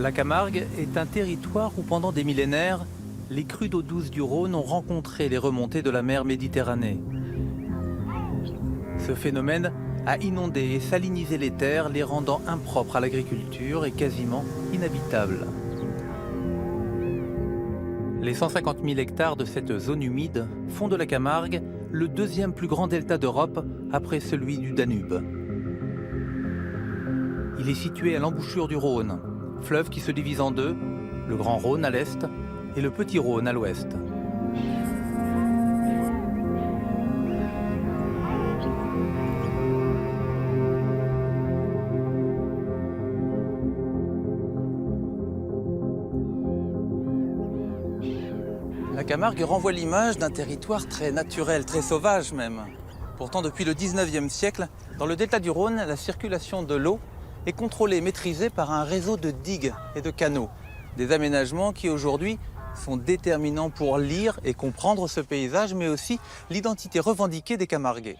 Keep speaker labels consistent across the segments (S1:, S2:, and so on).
S1: La Camargue est un territoire où pendant des millénaires, les crues d'eau douce du Rhône ont rencontré les remontées de la mer Méditerranée. Ce phénomène a inondé et salinisé les terres, les rendant impropres à l'agriculture et quasiment inhabitables. Les 150 000 hectares de cette zone humide font de la Camargue le deuxième plus grand delta d'Europe après celui du Danube. Il est situé à l'embouchure du Rhône, fleuve qui se divise en deux, le Grand Rhône à l'est et le Petit Rhône à l'ouest. La Camargue renvoie l'image d'un territoire très naturel, très sauvage même. Pourtant, depuis le 19e siècle, dans le delta du Rhône, la circulation de l'eau est contrôlée et maîtrisée par un réseau de digues et de canaux. Des aménagements qui aujourd'hui sont déterminants pour lire et comprendre ce paysage, mais aussi l'identité revendiquée des Camarguais.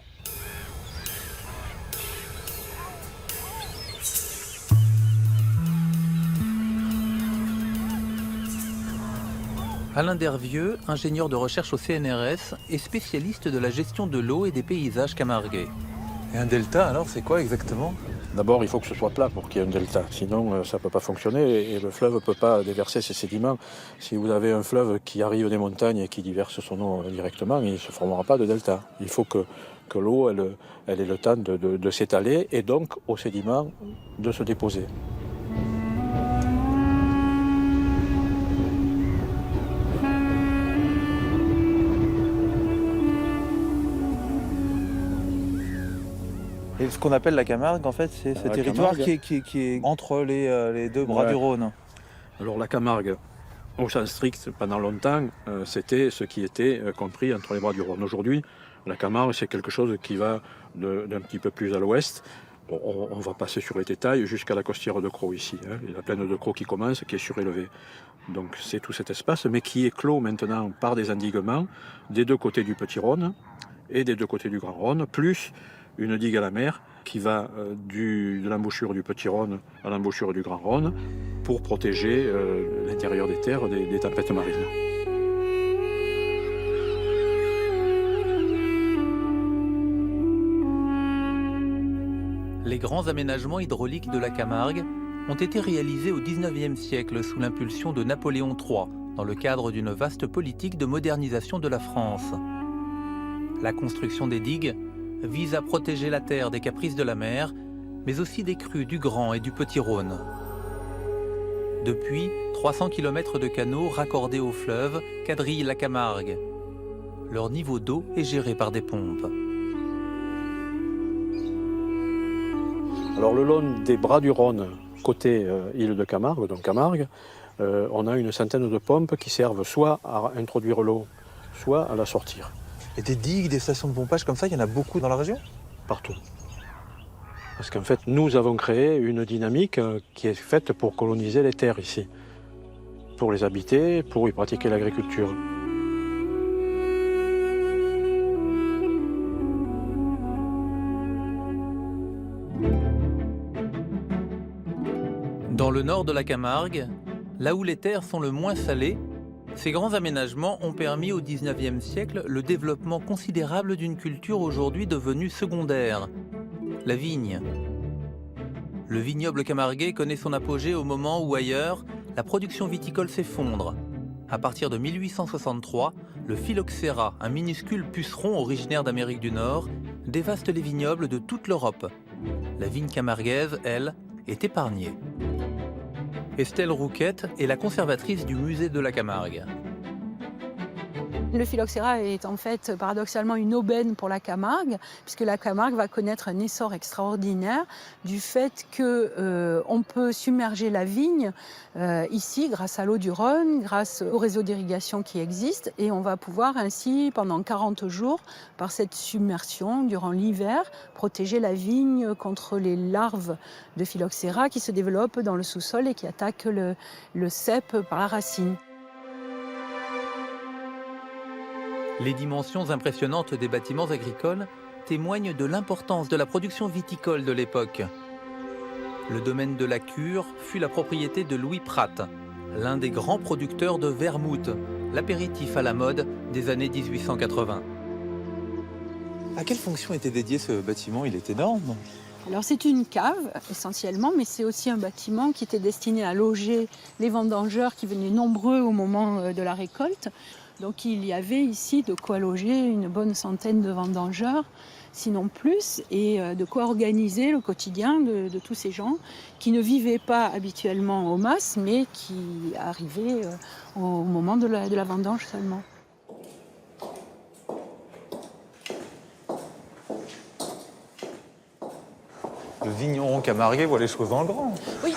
S1: Alain Dervieux, ingénieur de recherche au CNRS et spécialiste de la gestion de l'eau et des paysages camarguais. Et un delta, alors, c'est quoi exactement ?
S2: D'abord, il faut que ce soit plat pour qu'il y ait un delta, sinon ça ne peut pas fonctionner et le fleuve ne peut pas déverser ses sédiments. Si vous avez un fleuve qui arrive des montagnes et qui déverse son eau directement, il ne se formera pas de delta. Il faut que l'eau elle ait le temps de s'étaler et donc aux sédiments de se déposer.
S1: Et ce qu'on appelle la Camargue, en fait, c'est ce territoire qui est entre les deux bras du Rhône.
S2: Alors la Camargue, au sens strict, pendant longtemps, c'était ce qui était compris entre les bras du Rhône. Aujourd'hui, la Camargue, c'est quelque chose qui va d'un petit peu plus à l'ouest. On va passer sur les détails jusqu'à la costière de Crau ici. Il y a la plaine de Crau qui commence, qui est surélevée. Donc c'est tout cet espace, mais qui est clos maintenant par des endiguements des deux côtés du Petit Rhône et des deux côtés du Grand Rhône, plus une digue à la mer qui va de l'embouchure du Petit Rhône à l'embouchure du Grand Rhône pour protéger l'intérieur des terres des tempêtes marines.
S1: Les grands aménagements hydrauliques de la Camargue ont été réalisés au XIXe siècle sous l'impulsion de Napoléon III, dans le cadre d'une vaste politique de modernisation de la France. La construction des digues vise à protéger la terre des caprices de la mer, mais aussi des crues du Grand et du Petit Rhône. Depuis, 300 km de canaux raccordés au fleuve quadrillent la Camargue. Leur niveau d'eau est géré par des pompes.
S2: Alors le long des bras du Rhône, côté île de Camargue, donc Camargue, on a une centaine de pompes qui servent soit à introduire l'eau, soit à la sortir.
S1: Et des digues, des stations de pompage comme ça, il y en a beaucoup dans la région ?
S2: Partout. Parce qu'en fait, nous avons créé une dynamique qui est faite pour coloniser les terres ici, pour les habiter, pour y pratiquer l'agriculture.
S1: Dans le nord de la Camargue, là où les terres sont le moins salées, ces grands aménagements ont permis au XIXe siècle le développement considérable d'une culture aujourd'hui devenue secondaire, la vigne. Le vignoble camarguais connaît son apogée au moment où ailleurs, la production viticole s'effondre. À partir de 1863, le phylloxéra, un minuscule puceron originaire d'Amérique du Nord, dévaste les vignobles de toute l'Europe. La vigne camarguaise, elle, est épargnée. Estelle Rouquette est la conservatrice du musée de la Camargue.
S3: Le phylloxéra est en fait paradoxalement une aubaine pour la Camargue, puisque la Camargue va connaître un essor extraordinaire du fait qu'on peut submerger la vigne ici grâce à l'eau du Rhône, grâce au réseau d'irrigation qui existe, et on va pouvoir ainsi pendant 40 jours, par cette submersion durant l'hiver, protéger la vigne contre les larves de phylloxéra qui se développent dans le sous-sol et qui attaquent le cep par la racine.
S1: Les dimensions impressionnantes des bâtiments agricoles témoignent de l'importance de la production viticole de l'époque. Le domaine de la Cure fut la propriété de Louis Pratt, l'un des grands producteurs de vermouth, l'apéritif à la mode des années 1880.
S4: À quelle fonction était dédié ce bâtiment? Il est énorme.
S3: Alors c'est une cave essentiellement, mais c'est aussi un bâtiment qui était destiné à loger les vendangeurs qui venaient nombreux au moment de la récolte. Donc il y avait ici de quoi loger une bonne centaine de vendangeurs, sinon plus, et de quoi organiser le quotidien de tous ces gens qui ne vivaient pas habituellement au mas, mais qui arrivaient au moment de la vendange seulement.
S4: Le vigneron camarguais voit les choses en grand.
S3: Oui,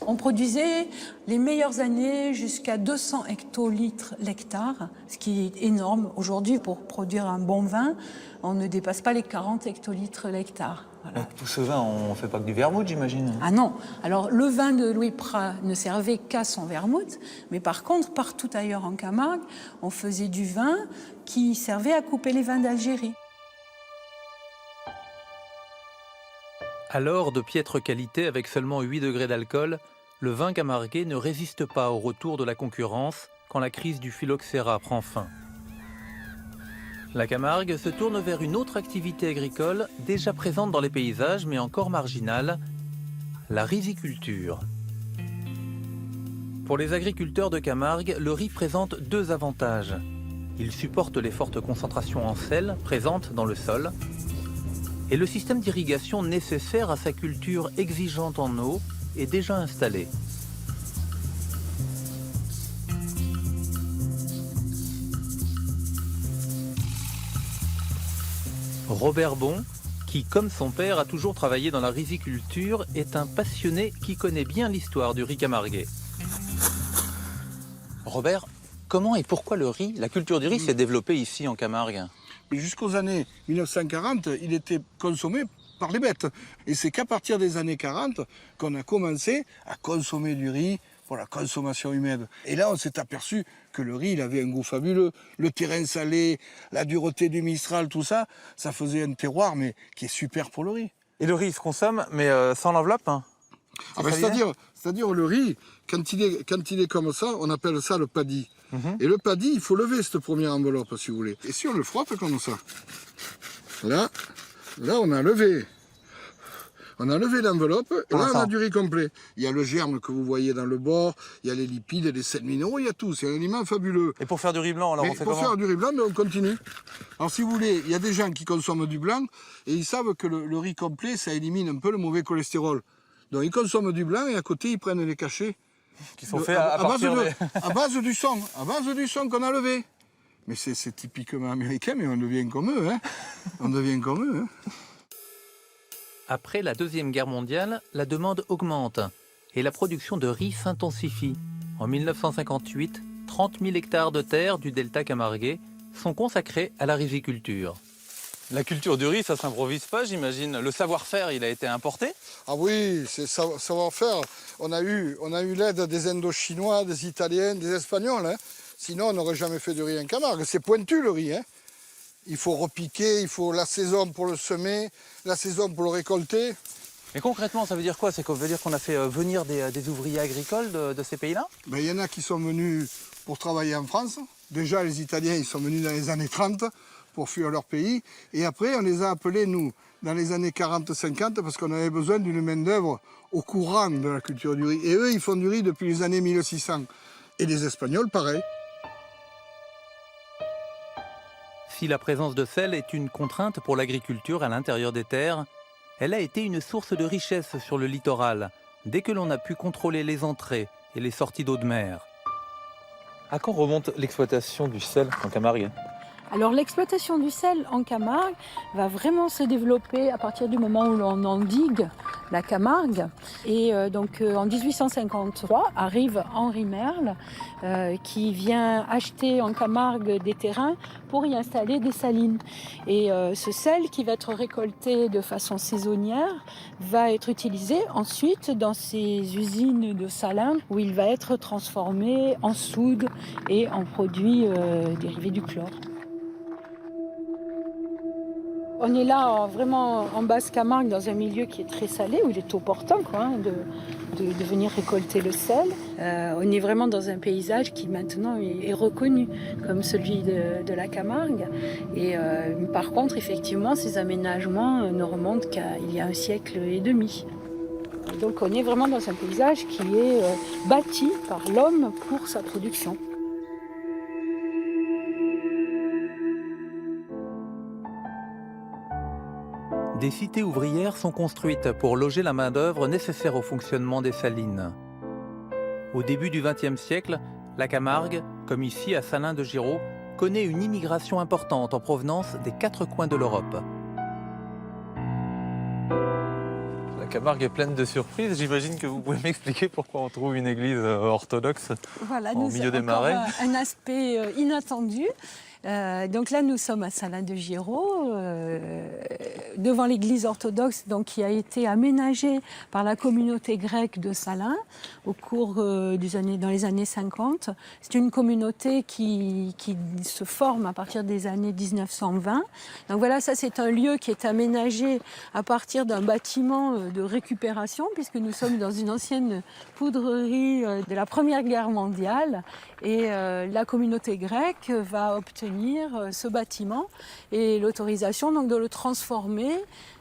S3: on produisait les meilleures années jusqu'à 200 hectolitres l'hectare, ce qui est énorme. Aujourd'hui, pour produire un bon vin, on ne dépasse pas les 40 hectolitres l'hectare. Voilà.
S4: Donc, tout ce vin, on ne fait pas que du vermouth, j'imagine.
S3: Ah non, alors le vin de Louis Prat ne servait qu'à son vermouth, mais par contre, partout ailleurs en Camargue, on faisait du vin qui servait à couper les vins d'Algérie.
S1: Alors de piètre qualité avec seulement 8 degrés d'alcool, le vin camarguais ne résiste pas au retour de la concurrence quand la crise du phylloxéra prend fin. La Camargue se tourne vers une autre activité agricole déjà présente dans les paysages mais encore marginale, la riziculture. Pour les agriculteurs de Camargue, le riz présente deux avantages. Il supporte les fortes concentrations en sel présentes dans le sol et le système d'irrigation nécessaire à sa culture exigeante en eau est déjà installé. Robert Bon, qui comme son père a toujours travaillé dans la riziculture, est un passionné qui connaît bien l'histoire du riz camarguais.
S4: Robert, comment et pourquoi le riz, la culture du riz s'est développée ici en Camargue?
S5: Jusqu'aux années 1940, il était consommé par les bêtes. Et c'est qu'à partir des années 40 qu'on a commencé à consommer du riz pour la consommation humaine. Et là, on s'est aperçu que le riz, il avait un goût fabuleux. Le terrain salé, la dureté du Mistral, tout ça, ça faisait un terroir mais qui est super pour le riz.
S4: Et le riz, il se consomme, mais sans l'enveloppe, hein.
S5: Ah ben, c'est-à-dire le riz, quand il est comme ça, on appelle ça le paddy. Et le paddy, il faut lever cette première enveloppe, si vous voulez. Et si on le frotte comme ça, là on a levé. On a levé l'enveloppe, et là on a du riz complet. Il y a le germe que vous voyez dans le bord, il y a les lipides, les sels minéraux, il y a tout. C'est un aliment fabuleux.
S4: Et pour faire du riz blanc, alors on fait
S5: pour
S4: comment?
S5: faire du riz blanc, mais on continue. Alors si vous voulez, il y a des gens qui consomment du blanc, et ils savent que le riz complet, ça élimine un peu le mauvais cholestérol. Donc ils consomment du blanc, et à côté, ils prennent les cachets.
S4: Qui sont faits à partir
S5: à base du son qu'on a levé. Mais c'est typiquement américain, mais on devient comme eux, hein. On devient comme eux, hein.
S1: Après la Deuxième Guerre mondiale, la demande augmente et la production de riz s'intensifie. En 1958, 30 000 hectares de terre du delta camarguais sont consacrés à la riziculture.
S4: La culture du riz, ça s'improvise pas, j'imagine. Le savoir-faire, il a été importé?
S5: Ah oui, c'est savoir-faire. On a eu l'aide des Indochinois, des Italiens, des Espagnols, hein. Sinon, on n'aurait jamais fait du riz en Camargue. C'est pointu, le riz, hein. Il faut repiquer, il faut la saison pour le semer, la saison pour le récolter.
S4: Mais concrètement, ça veut dire quoi? Ça veut dire qu'on a fait venir des ouvriers agricoles de ces pays-là?
S5: Ben, y en a qui sont venus pour travailler en France. Déjà, les Italiens, ils sont venus dans les années 30 pour fuir leur pays. Et après, on les a appelés, nous, dans les années 40-50, parce qu'on avait besoin d'une main-d'œuvre au courant de la culture du riz. Et eux, ils font du riz depuis les années 1600. Et les Espagnols, pareil.
S1: Si la présence de sel est une contrainte pour l'agriculture à l'intérieur des terres, elle a été une source de richesse sur le littoral, dès que l'on a pu contrôler les entrées et les sorties d'eau de mer.
S4: À quand remonte l'exploitation du sel en Camargue?
S3: Alors l'exploitation du sel en Camargue va vraiment se développer à partir du moment où l'on endigue la Camargue. Et donc en 1853 arrive Henri Merle qui vient acheter en Camargue des terrains pour y installer des salines. Et ce sel qui va être récolté de façon saisonnière va être utilisé ensuite dans ces usines de salins où il va être transformé en soude et en produits dérivés du chlore. On est là vraiment en Basse-Camargue, dans un milieu qui est très salé, où il est opportun de venir récolter le sel. On est vraiment dans un paysage qui maintenant est reconnu comme celui de la Camargue. Et par contre, effectivement, ces aménagements ne remontent qu'à il y a 1 siècle et demi. Donc on est vraiment dans un paysage qui est bâti par l'homme pour sa production.
S1: Des cités ouvrières sont construites pour loger la main-d'œuvre nécessaire au fonctionnement des salines. Au début du XXe siècle, la Camargue, comme ici à Salins-de-Giraud, connaît une immigration importante en provenance des 4 coins de l'Europe.
S4: La Camargue est pleine de surprises. J'imagine que vous pouvez m'expliquer pourquoi on trouve une église orthodoxe
S3: Voilà,
S4: au milieu des marais.
S3: Un aspect inattendu. Donc là, nous sommes à Salins-de-Giraud, devant l'église orthodoxe qui a été aménagée par la communauté grecque de Salins au cours dans les années 50. C'est une communauté qui se forme à partir des années 1920. Donc voilà, ça c'est un lieu qui est aménagé à partir d'un bâtiment de récupération, puisque nous sommes dans une ancienne poudrerie de la Première Guerre mondiale. Et la communauté grecque va obtenir ce bâtiment et l'autorisation de le transformer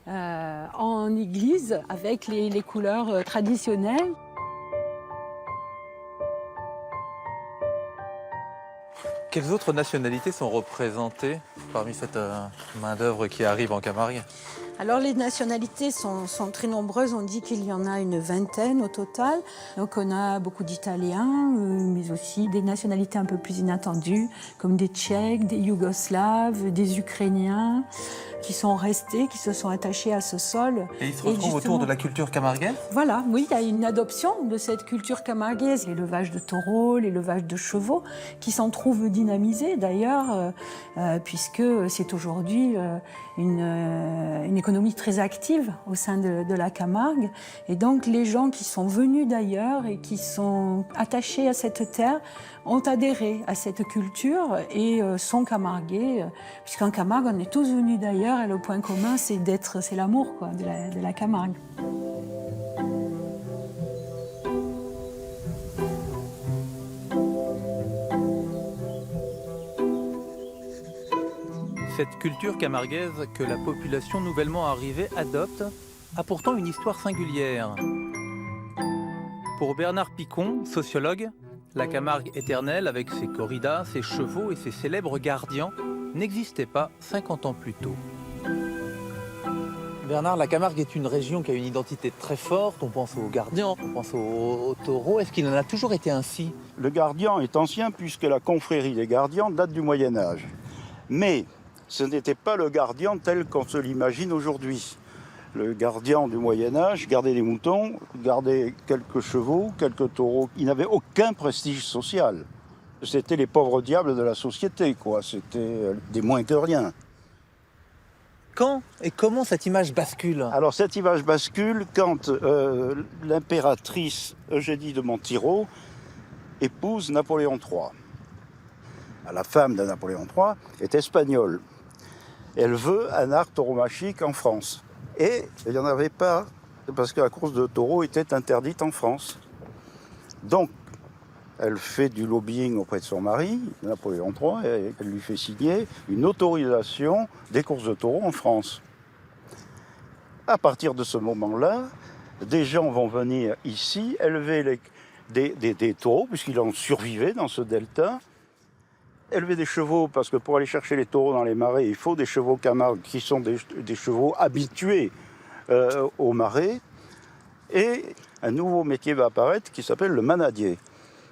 S3: en église avec les couleurs traditionnelles.
S4: Quelles autres nationalités sont représentées parmi cette main-d'œuvre qui arrive en Camargue?
S3: Alors les nationalités sont très nombreuses, on dit qu'il y en a une 20aine au total. Donc on a beaucoup d'Italiens, mais aussi des nationalités un peu plus inattendues, comme des Tchèques, des Yougoslaves, des Ukrainiens, qui sont restés, qui se sont attachés à ce sol.
S4: Et ils se retrouvent autour de la culture camarguaise?
S3: Voilà, oui, il y a une adoption de cette culture camarguaise, l'élevage de taureaux, l'élevage de chevaux, qui s'en trouve dynamisé d'ailleurs, puisque c'est aujourd'hui une économie très active au sein de la Camargue. Et donc les gens qui sont venus d'ailleurs et qui sont attachés à cette terre ont adhéré à cette culture et sont camarguais, puisqu'en Camargue, on est tous venus d'ailleurs et le point commun, c'est l'amour de la Camargue.
S1: Cette culture camarguaise que la population nouvellement arrivée adopte a pourtant une histoire singulière. Pour Bernard Picon, sociologue, la Camargue éternelle, avec ses corridas, ses chevaux et ses célèbres gardians, n'existait pas 50 ans plus tôt.
S4: Bernard, la Camargue est une région qui a une identité très forte. On pense aux gardians, on pense aux taureaux. Est-ce qu'il en a toujours été ainsi?
S6: Le gardien est ancien puisque la confrérie des gardians date du Moyen-Âge. Mais ce n'était pas le gardien tel qu'on se l'imagine aujourd'hui. Le gardien du Moyen-Âge gardait des moutons, gardait quelques chevaux, quelques taureaux. Il n'avait aucun prestige social. C'était les pauvres diables de la société, quoi. C'était des moins que rien.
S4: Quand et comment cette image bascule?
S6: Alors cette image bascule quand l'impératrice Eugénie de Montiro épouse Napoléon III. La femme de Napoléon III est espagnole. Elle veut un art tauromachique en France. Et il n'y en avait pas, parce que la course de taureaux était interdite en France. Donc, elle fait du lobbying auprès de son mari, Napoléon III, et elle lui fait signer une autorisation des courses de taureaux en France. À partir de ce moment-là, des gens vont venir ici élever des taureaux, puisqu'il en survivait dans ce delta. Élever des chevaux, parce que pour aller chercher les taureaux dans les marais, il faut des chevaux Camargue qui sont des chevaux habitués aux marais. Et un nouveau métier va apparaître qui s'appelle le manadier.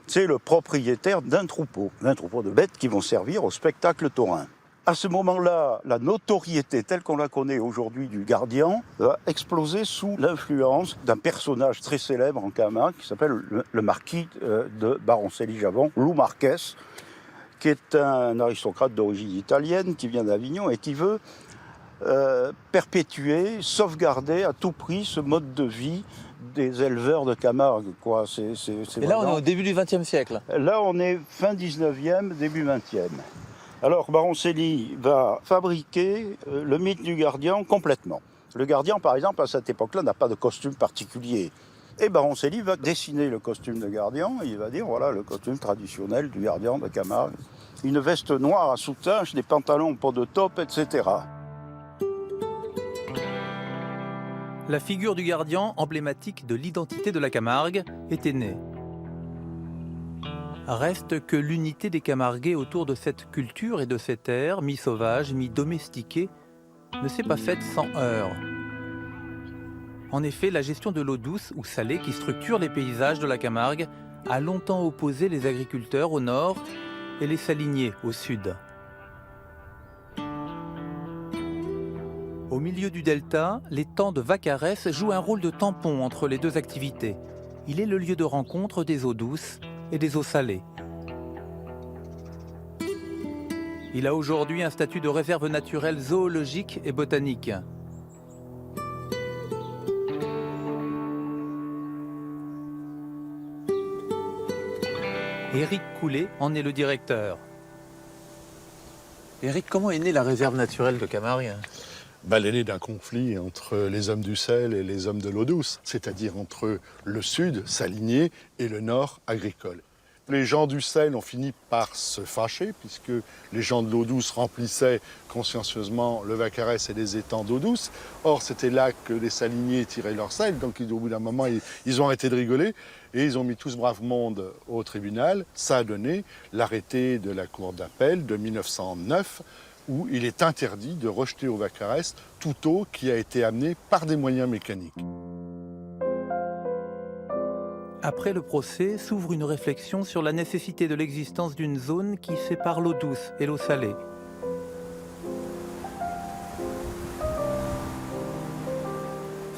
S6: C'est le propriétaire d'un troupeau de bêtes qui vont servir au spectacle taurin. À ce moment-là, la notoriété telle qu'on la connaît aujourd'hui du gardien va exploser sous l'influence d'un personnage très célèbre en Camargue qui s'appelle le marquis de Baroncelli-Javon, Lou Marquez, qui est un aristocrate d'origine italienne, qui vient d'Avignon et qui veut perpétuer, sauvegarder à tout prix ce mode de vie des éleveurs de Camargue. Quoi.
S4: Et là, on est au début du XXe siècle.
S6: Là, on est fin 19e, début 20e. Alors Baroncelli va fabriquer le mythe du gardien complètement. Le gardien, par exemple, à cette époque-là, n'a pas de costume particulier. Et Baroncelli va dessiner le costume de gardien, et il va dire, voilà, le costume traditionnel du gardien de Camargue. Une veste noire à soutane, des pantalons en peau de taupe, etc.
S1: La figure du gardien, emblématique de l'identité de la Camargue, était née. Reste que l'unité des Camarguais autour de cette culture et de cette ère, mi-sauvage, mi-domestiquée, ne s'est pas faite sans heurts. En effet, la gestion de l'eau douce ou salée qui structure les paysages de la Camargue a longtemps opposé les agriculteurs au nord et les saliniers au sud. Au milieu du delta, l'étang de Vaccarès joue un rôle de tampon entre les deux activités. Il est le lieu de rencontre des eaux douces et des eaux salées. Il a aujourd'hui un statut de réserve naturelle zoologique et botanique. Éric Coulet en est le directeur.
S4: Éric, comment est née la réserve naturelle de Camargue?
S7: Elle est née d'un conflit entre les hommes du sel et les hommes de l'eau douce, c'est-à-dire entre le sud, salinier, et le nord, agricole. Les gens du sel ont fini par se fâcher, puisque les gens de l'eau douce remplissaient consciencieusement le Vaccarès et les étangs d'eau douce. Or, c'était là que les saliniers tiraient leur sel, donc au bout d'un moment, ils ont arrêté de rigoler, et ils ont mis tout ce brave monde au tribunal. Ça a donné l'arrêté de la Cour d'appel de 1909, où il est interdit de rejeter au Vaccarès toute eau qui a été amenée par des moyens mécaniques.
S1: Après le procès, s'ouvre une réflexion sur la nécessité de l'existence d'une zone qui sépare l'eau douce et l'eau salée.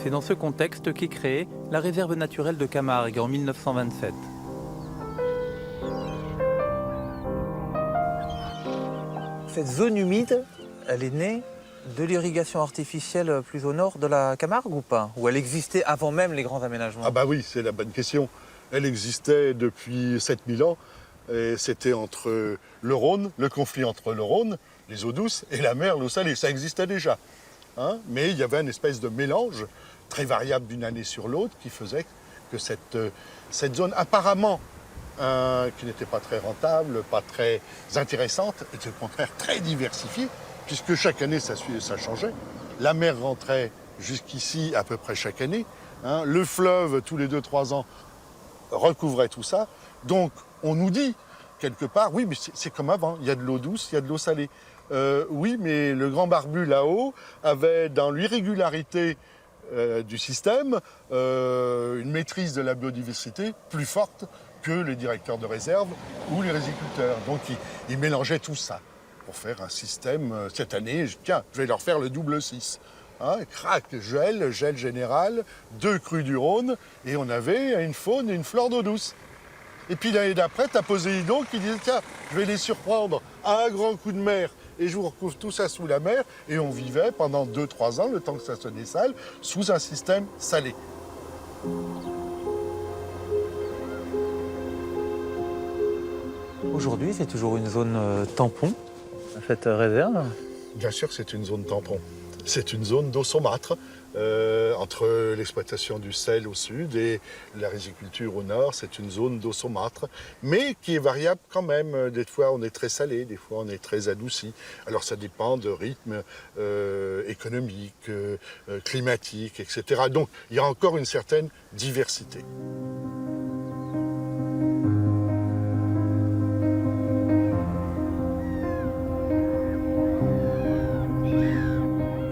S1: C'est dans ce contexte qu'est créée la réserve naturelle de Camargue en 1927.
S4: Cette zone humide, elle est née de l'irrigation artificielle plus au nord de la Camargue ou pas? Ou elle existait avant même les grands aménagements?
S7: Ah bah oui, c'est la bonne question. Elle existait depuis 7000 ans. Et c'était entre le Rhône, le conflit entre le Rhône, les eaux douces, et la mer, l'eau salée. Ça existait déjà. Mais il y avait une espèce de mélange très variable d'une année sur l'autre qui faisait que cette zone apparemment qui n'était pas très rentable, pas très intéressante, était au contraire très diversifiée, puisque chaque année ça changeait. La mer rentrait jusqu'ici à peu près chaque année. Le fleuve, tous les 2-3 ans, recouvrait tout ça. Donc on nous dit quelque part, oui, mais c'est comme avant, il y a de l'eau douce, il y a de l'eau salée. Oui, mais le grand barbu là-haut avait dans l'irrégularité du système une maîtrise de la biodiversité plus forte que les directeurs de réserve ou les riziculteurs. Donc ils mélangeaient tout ça pour faire un système. Cette année, tiens, je vais leur faire le double 6. Crac, gel général, 2 crues du Rhône, et on avait une faune et une flore d'eau douce. Et puis l'année d'après, tu as Poséidon qui disait, tiens, je vais les surprendre à un grand coup de mer, et je vous recouvre tout ça sous la mer, et on vivait pendant 2-3 ans, le temps que ça se dessale, sous un système salé.
S4: Aujourd'hui, c'est toujours une zone tampon, cette réserve?
S7: Bien sûr, c'est une zone tampon. C'est une zone d'eau saumâtre, entre l'exploitation du sel au sud et la riziculture au nord. C'est une zone d'eau saumâtre, mais qui est variable quand même. Des fois, on est très salé, des fois, on est très adouci. Alors, ça dépend de rythme économique, climatique, etc. Donc, il y a encore une certaine diversité.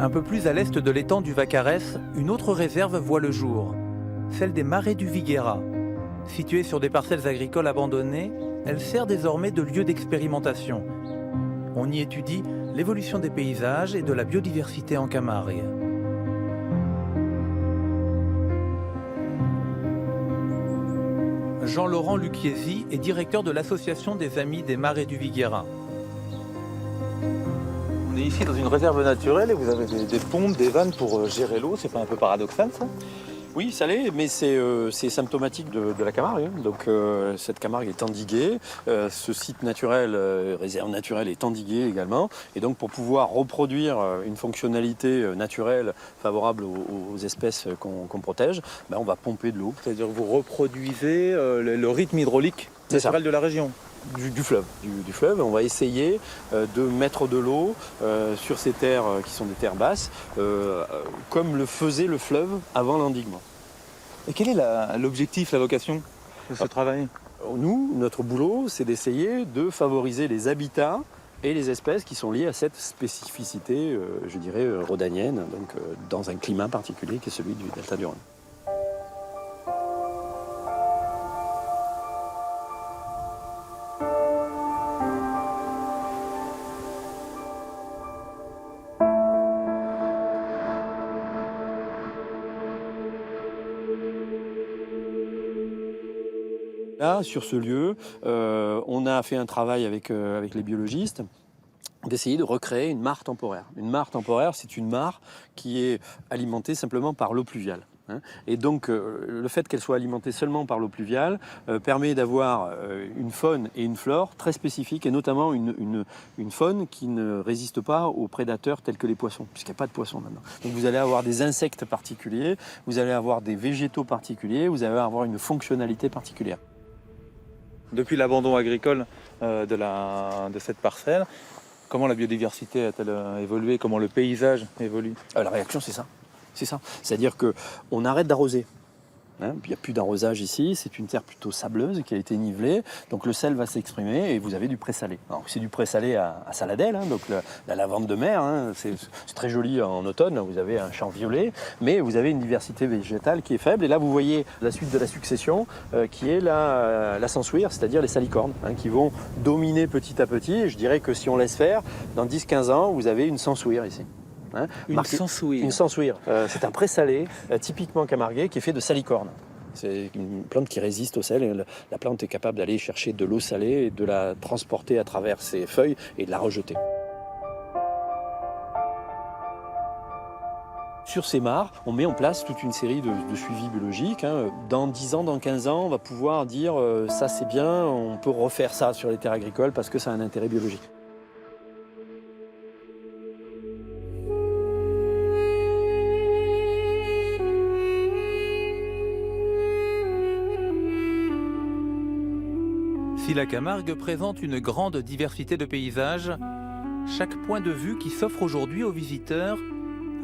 S1: Un peu plus à l'est de l'étang du Vaccarès, une autre réserve voit le jour, celle des marais du Viguera. Située sur des parcelles agricoles abandonnées, elle sert désormais de lieu d'expérimentation. On y étudie l'évolution des paysages et de la biodiversité en Camargue. Jean-Laurent Lucchesi est directeur de l'association des Amis des Marais du Viguera.
S4: On est ici dans une réserve naturelle et vous avez des pompes, des vannes pour gérer l'eau. C'est pas un peu paradoxal, ça?
S2: Oui, salé, mais c'est symptomatique de la Camargue. Hein. Donc cette Camargue est endiguée, ce site naturel, réserve naturelle, est endigué également. Et donc pour pouvoir reproduire une fonctionnalité naturelle favorable aux espèces qu'on protège, on va pomper de l'eau.
S4: C'est-à-dire que vous reproduisez le rythme hydraulique naturel de la région.
S2: Du fleuve. Du fleuve. On va essayer de mettre de l'eau sur ces terres qui sont des terres basses, comme le faisait le fleuve avant l'endiguement.
S4: Et quel est l'objectif, la vocation de ce travail?
S2: Nous, notre boulot, c'est d'essayer de favoriser les habitats et les espèces qui sont liées à cette spécificité, je dirais, rhodanienne, donc dans un climat particulier qui est celui du delta du Rhône. Là, sur ce lieu, on a fait un travail avec les biologistes d'essayer de recréer une mare temporaire. Une mare temporaire, c'est une mare qui est alimentée simplement par l'eau pluviale. Et donc, le fait qu'elle soit alimentée seulement par l'eau pluviale permet d'avoir une faune et une flore très spécifiques, et notamment une faune qui ne résiste pas aux prédateurs tels que les poissons, puisqu'il n'y a pas de poissons maintenant. Donc vous allez avoir des insectes particuliers, vous allez avoir des végétaux particuliers, vous allez avoir une fonctionnalité particulière.
S4: Depuis l'abandon agricole de cette parcelle, comment la biodiversité a-t-elle évolué? Comment le paysage évolue?
S2: La réaction, c'est ça. C'est ça. C'est-à-dire qu'on arrête d'arroser. Il n'y a plus d'arrosage ici, c'est une terre plutôt sableuse qui a été nivelée, donc le sel va s'exprimer et vous avez du présalé. Alors c'est du présalé à saladelle, donc la lavande de mer, c'est très joli en automne, vous avez un champ violet, mais vous avez une diversité végétale qui est faible, et là vous voyez la suite de la succession qui est la sansouire, c'est-à-dire les salicornes, qui vont dominer petit à petit, et je dirais que si on laisse faire, dans 10-15 ans, vous avez une sansouire ici.
S4: Une sansouire.
S2: Une sansouire. C'est un présalé typiquement camarguais qui est fait de salicorne. C'est une plante qui résiste au sel. Et la plante est capable d'aller chercher de l'eau salée et de la transporter à travers ses feuilles et de la rejeter. Sur ces mares, on met en place toute une série de suivis biologiques. Dans 10 ans, dans 15 ans, on va pouvoir dire ça c'est bien, on peut refaire ça sur les terres agricoles parce que ça a un intérêt biologique.
S1: Si la Camargue présente une grande diversité de paysages, chaque point de vue qui s'offre aujourd'hui aux visiteurs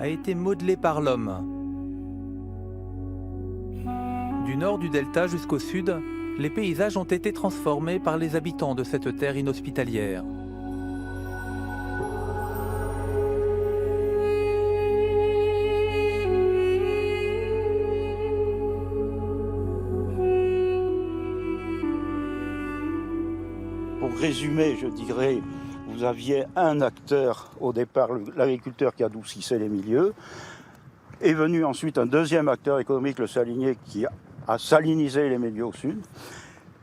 S1: a été modelé par l'homme. Du nord du delta jusqu'au sud, les paysages ont été transformés par les habitants de cette terre inhospitalière.
S6: Pour résumer, je dirais, vous aviez un acteur au départ, l'agriculteur qui adoucissait les milieux. Est venu ensuite un deuxième acteur économique, le salinier, qui a salinisé les milieux au sud.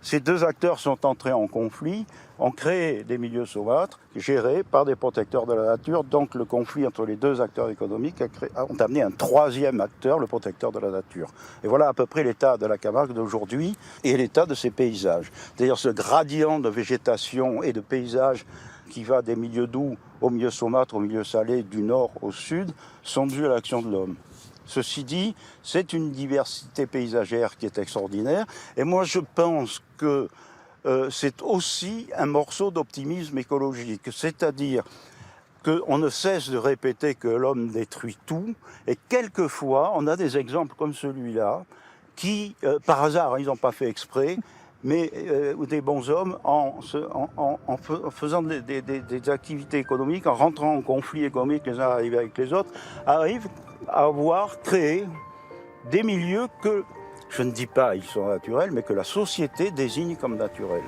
S6: Ces deux acteurs sont entrés en conflit, ont créé des milieux sauvâtres gérés par des protecteurs de la nature. Donc le conflit entre les deux acteurs économiques ont amené un troisième acteur, le protecteur de la nature. Et voilà à peu près l'état de la Camargue d'aujourd'hui et l'état de ses paysages. D'ailleurs, ce gradient de végétation et de paysages qui va des milieux doux aux milieux saumâtres, aux milieux salés, du nord au sud, sont dus à l'action de l'homme. Ceci dit, c'est une diversité paysagère qui est extraordinaire. Et moi, je pense que c'est aussi un morceau d'optimisme écologique. C'est-à-dire qu'on ne cesse de répéter que l'homme détruit tout. Et quelquefois, on a des exemples comme celui-là, qui, par hasard, ils n'ont pas fait exprès, mais des bons hommes, en faisant des activités économiques, en rentrant en conflit économique les uns avec les autres, arrivent à avoir créé des milieux que, je ne dis pas ils sont naturels, mais que la société désigne comme naturels.